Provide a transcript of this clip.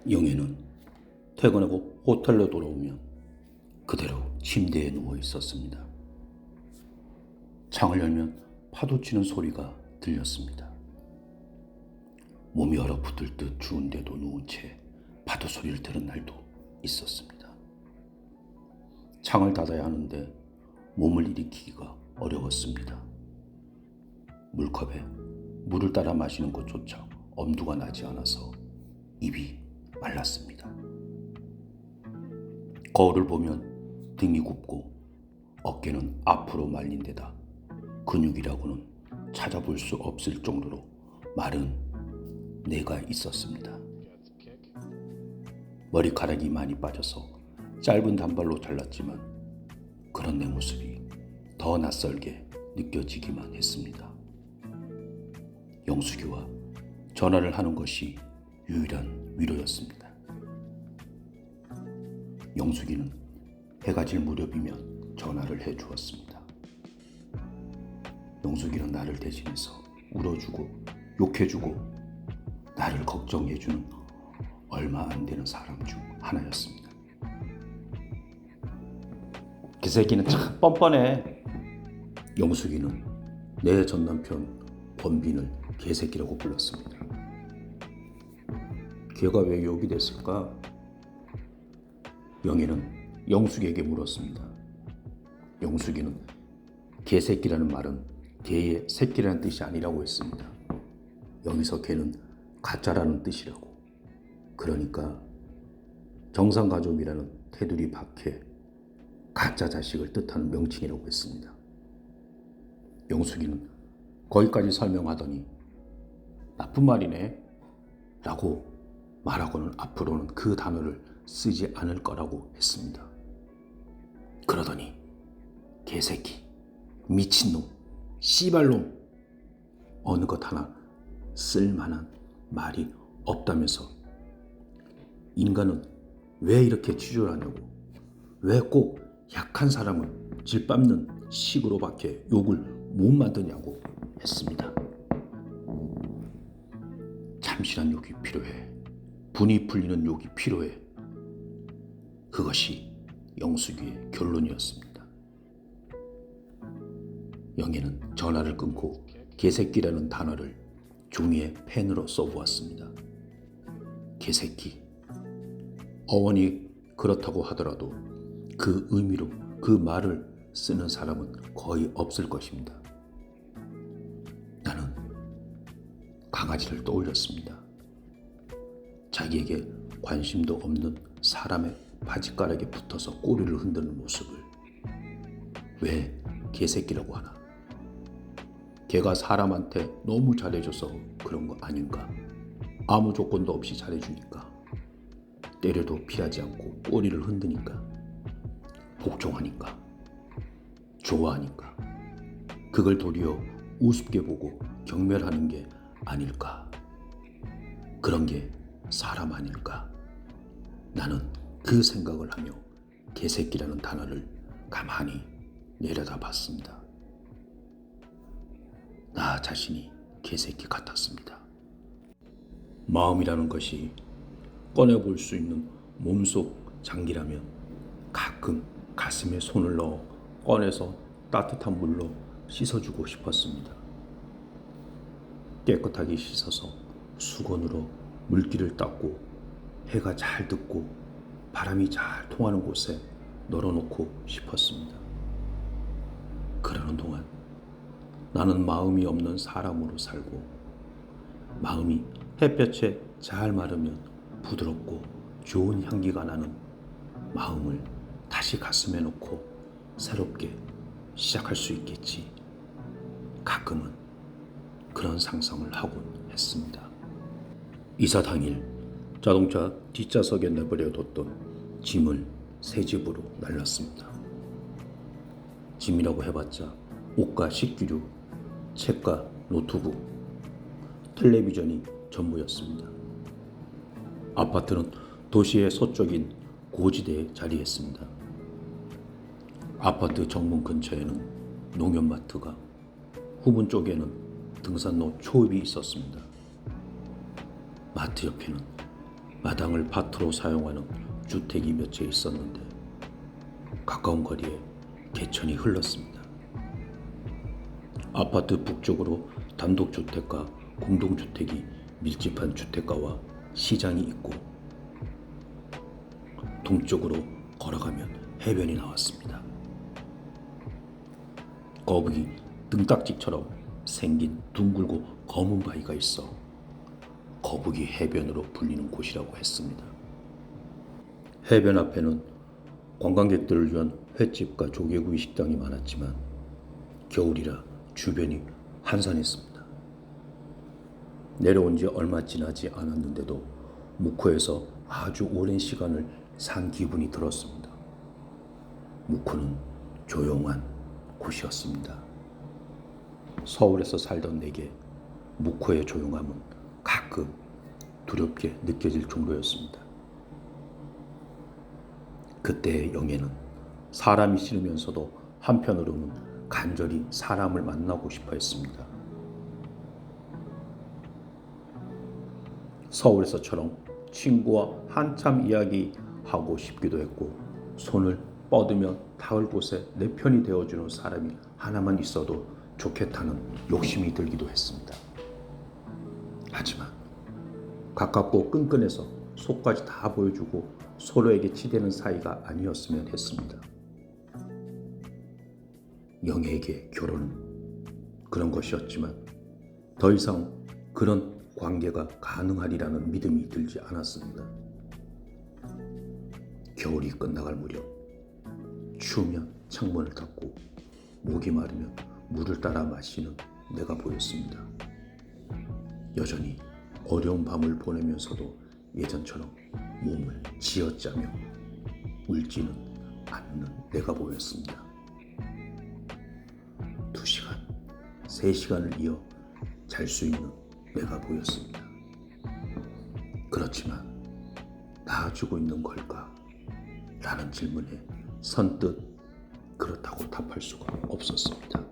영애는 퇴근하고 호텔로 돌아오면 그대로 침대에 누워 있었습니다. 창을 열면 파도 치는 소리가 들렸습니다. 몸이 얼어붙을 듯 추운데도 누운 채 파도 소리를 들은 날도 있었습니다. 창을 닫아야 하는데 몸을 일으키기가 어려웠습니다. 물컵에 물을 따라 마시는 것조차 엄두가 나지 않아서 입이 말랐습니다. 거울을 보면 등이 굽고 어깨는 앞으로 말린 데다 근육이라고는 찾아볼 수 없을 정도로 마른 뇌가 있었습니다. 머리카락이 많이 빠져서 짧은 단발로 잘랐지만 그런 내 모습이 더 낯설게 느껴지기만 했습니다. 영숙이와 전화를 하는 것이 유일한 위로였습니다. 영숙이는 해가 질 무렵이면 전화를 해주었습니다. 영숙이는 나를 대신해서 울어주고 욕해주고 나를 걱정해주는 얼마 안 되는 사람 중 하나였습니다. 그 새끼는 참 뻔뻔해. 영숙이는 내 전남편 권빈을 개새끼라고 불렀습니다. 걔가 왜 욕이 됐을까? 영애는 영숙에게 물었습니다. 영숙이는 개새끼라는 말은 개의 새끼라는 뜻이 아니라고 했습니다. 여기서 개는 가짜라는 뜻이라고. 그러니까 정상가족이라는 테두리 밖에 가짜 자식을 뜻하는 명칭이라고 했습니다. 영숙이는 거기까지 설명하더니 나쁜 말이네 라고 말하고는 앞으로는 그 단어를 쓰지 않을 거라고 했습니다. 그러더니 개새끼, 미친놈, 씨발놈 어느 것 하나 쓸만한 말이 없다면서 인간은 왜 이렇게 치졸하냐고, 왜 꼭 약한 사람을 질밟는 식으로밖에 욕을 못 만드냐고 했습니다. 참신한 욕이 필요해. 분이 풀리는 욕이 필요해. 그것이 영숙이의 결론이었습니다. 영애는 전화를 끊고 개새끼라는 단어를 종이에 펜으로 써보았습니다. 개새끼. 어원이 그렇다고 하더라도 그 의미로 그 말을 쓰는 사람은 거의 없을 것입니다. 나는 강아지를 떠올렸습니다. 자기에게 관심도 없는 사람의 바지가락에 붙어서 꼬리를 흔드는 모습을 왜 개새끼라고 하나? 걔가 사람한테 너무 잘해줘서 그런 거 아닌가? 아무 조건도 없이 잘해주니까, 때려도 피하지 않고 꼬리를 흔드니까, 복종하니까, 좋아하니까, 그걸 도리어 우습게 보고 경멸하는 게 아닐까? 그런 게 사람 아닐까? 나는 그 생각을 하며 개새끼라는 단어를 가만히 내려다봤습니다. 나 자신이 개새끼 같았습니다. 마음이라는 것이 꺼내볼 수 있는 몸속 장기라면 가끔 가슴에 손을 넣어 꺼내서 따뜻한 물로 씻어주고 싶었습니다. 깨끗하게 씻어서 수건으로 물기를 닦고 해가 잘 듣고 바람이 잘 통하는 곳에 널어놓고 싶었습니다. 그러는 동안 나는 마음이 없는 사람으로 살고, 마음이 햇볕에 잘 마르면 부드럽고 좋은 향기가 나는 마음을 다시 가슴에 놓고 새롭게 시작할 수 있겠지. 가끔은 그런 상상을 하곤 했습니다. 이사 당일 자동차 뒷좌석에 내버려뒀던 짐을 새 집으로 날랐습니다. 짐이라고 해봤자 옷과 식기류, 책과 노트북, 텔레비전이 전부였습니다. 아파트는 도시의 서쪽인 고지대에 자리했습니다. 아파트 정문 근처에는 농협마트가, 후문 쪽에는 등산로 초입이 있었습니다. 마트 옆에는 마당을 밭으로 사용하는 주택이 몇 채 있었는데 가까운 거리에 개천이 흘렀습니다. 아파트 북쪽으로 단독주택과 공동주택이 밀집한 주택가와 시장이 있고 동쪽으로 걸어가면 해변이 나왔습니다. 거북이 등딱지처럼 생긴 둥글고 검은 바위가 있어 거북이 해변으로 불리는 곳이라고 했습니다. 해변 앞에는 관광객들을 위한 횟집과 조개구이 식당이 많았지만 겨울이라 주변이 한산했습니다. 내려온 지 얼마 지나지 않았는데도 묵호에서 아주 오랜 시간을 산 기분이 들었습니다. 묵호는 조용한 곳이었습니다. 서울에서 살던 내게 묵호의 조용함은 가끔 두렵게 느껴질 정도였습니다. 그때의 영애는 사람이 싫으면서도 한편으로는 간절히 사람을 만나고 싶어 했습니다. 서울에서처럼 친구와 한참 이야기하고 싶기도 했고 손을 뻗으면 닿을 곳에 내 편이 되어주는 사람이 하나만 있어도 좋겠다는 욕심이 들기도 했습니다. 하지만 가깝고 끈끈해서 속까지 다 보여주고 서로에게 치대는 사이가 아니었으면 했습니다. 영애에게 결혼은 그런 것이었지만 더 이상 그런 관계가 가능하리라는 믿음이 들지 않았습니다. 겨울이 끝나갈 무렵 추우면 창문을 닫고 목이 마르면 물을 따라 마시는 내가 보였습니다. 여전히 어려운 밤을 보내면서도 예전처럼 몸을 쥐어짜며 울지는 않는 내가 보였습니다. 2시간, 3시간을 이어 잘 수 있는 내가 보였습니다. 그렇지만 나아지고 있는 걸까? 라는 질문에 선뜻 그렇다고 답할 수가 없었습니다.